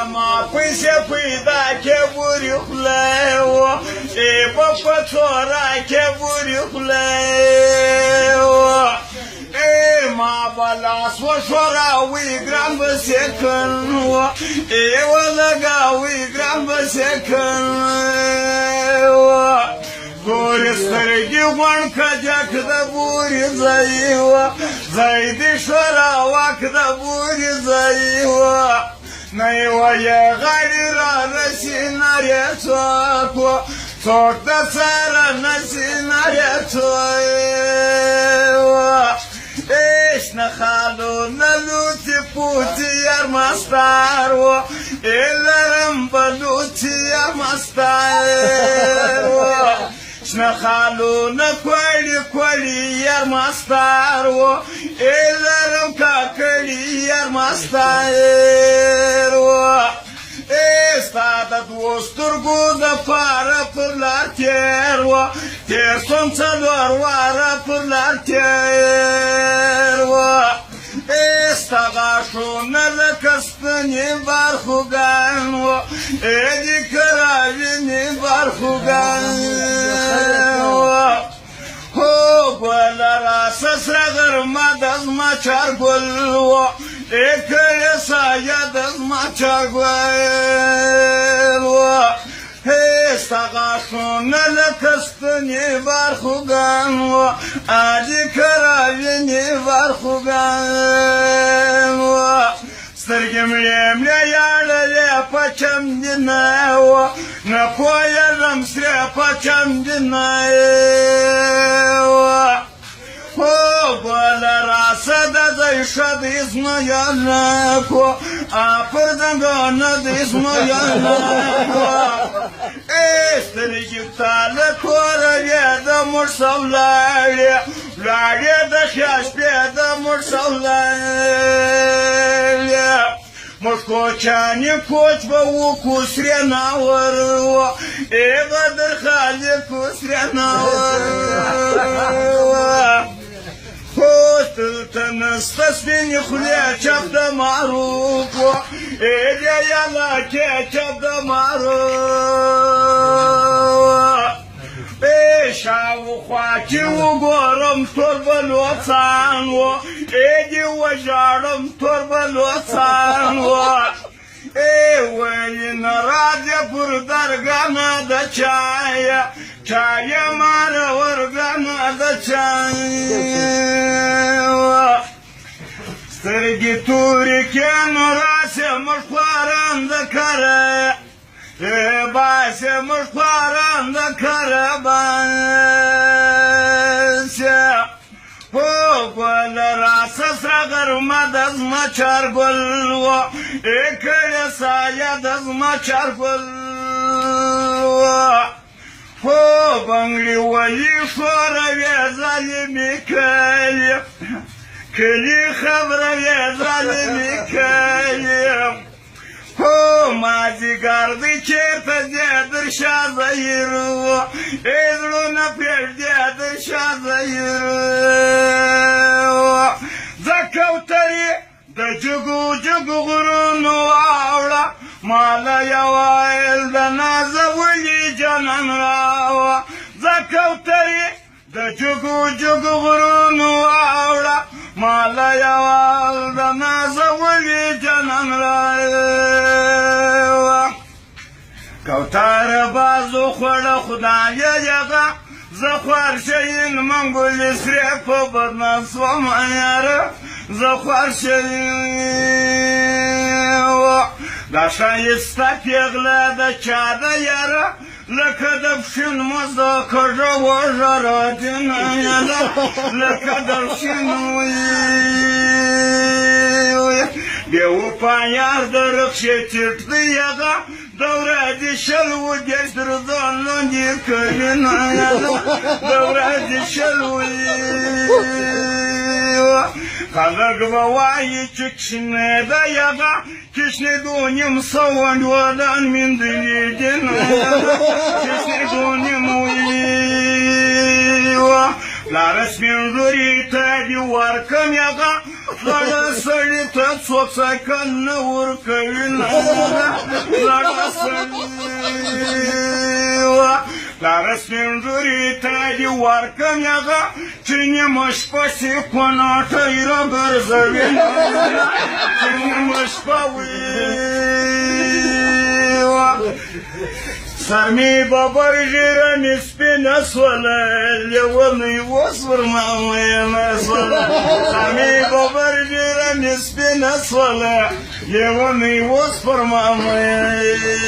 کما پیسې پیدا کې بوري خولای و ای په پټورا کې بوري خولای و ای ما بلاس و شوراوي ګران بسکن و ای ولګاوي ګران بسکن و ګورې سترګې غوڼ کجک د بوري ځای و ځای دې شوراوک د بوري ځای و نه یې غاړې را رسي نارې څوک و څوک د سره نسي نارې څوک و اشنا خالو نلوتی پوتی یار مستار و ایلرم بلوتی یار مستار و اشنا خالو نکولی کولی یار مستار و ایلرم کاکلی یار مستار و استاد دوسترګو د پاره پر لار تیر و تیر سوم څلور واره پر لار تیر و استغاشونه لکه سپینې برخوګان و ایدې کراوینې برخوګان و هو ګل راسه سره غرمه د زما چارګل و ایکړې سایه د زما چارګل و استغاشونه لکه سپینې برخوګان و ایدې کراوینې برخوګان و سترګې مړې مړې یاړلې په چمدینه و نه پوهېږم سرې په چمدینه و هو ګله راسه د ځای ښه د اسماعیلک و پر زنګانه د اسماعیلک و سترګې تا له کوره وې د موږ سه ولاړې ولاړې د ښه شپې د موږ سه ولاړې موږ کوچانې کوچ به وکړو سرې ناور و ای بدر خالق سرې ناور و دلته نسته سپینې خولې چپ د معروف و ای دې یلاکې چپ د معروف ای شاوخوا چې وګورم تور بلوڅان و ای دې وژاړم تور بلوڅان و ای ویلې نه راځې پر درګانه د چایه چایه ماره ورګانه د چایه سترګې تورې کې نو راسې موږ خواران د کره باسې موږ خواران د کره باسې هو ګل راسه سره غرمه د زما چارګل و ای کړې سایه د زما چارګل و هو بنګړي ولي ښوروې ظالمې کلي کلي خبروې ظالمې کلي هو مازدیګر دی چېرته ځې در شا ظهیر و ای زړونه پرېږدې در شا ظهیر و ځه کوترې د جګو جګو غرونو واوړه ماله یوایل د نازولي جنان راوه ځه کوترې د جګو جګو غرونو واوړه ماله یوال د نازولي جنان راوه کوتره بازو خوړه خدایه یغه زه خوار شین منګولې سرې په بدنه سومه یاره زه خوار شین دا ښایسته پیغله د چا ده یاره لکه د پښین مزه کږه وږه راډینه یاره لکه د پښین بې وفا یار د رخشې ټیټ دی یغه دوره دې شل ودېرش تر ځان لاندې کلینه یاره دوره دې شل خلق به وایي چې کښېنې ده یغه کښېنېدونیم سوانډولان میندلې دینه یغه کښېنېدونیم پلاره سپین ږیري ته دې ورکم یغه لړه سړي ته څوک سکن نه ورکوي لړه سړي لاره سپین ږیري ته دې ورکړم هغه چې نیمه شپه سي کوناټۍ راګرځوي چې نیمه شپه وي سر مې ببر ژیره مې سپینه سوله لیونۍ اوس ورما میینه سوله سر مې ببر ژیره مې سپینه سوله لیونۍ اوس ورما میینه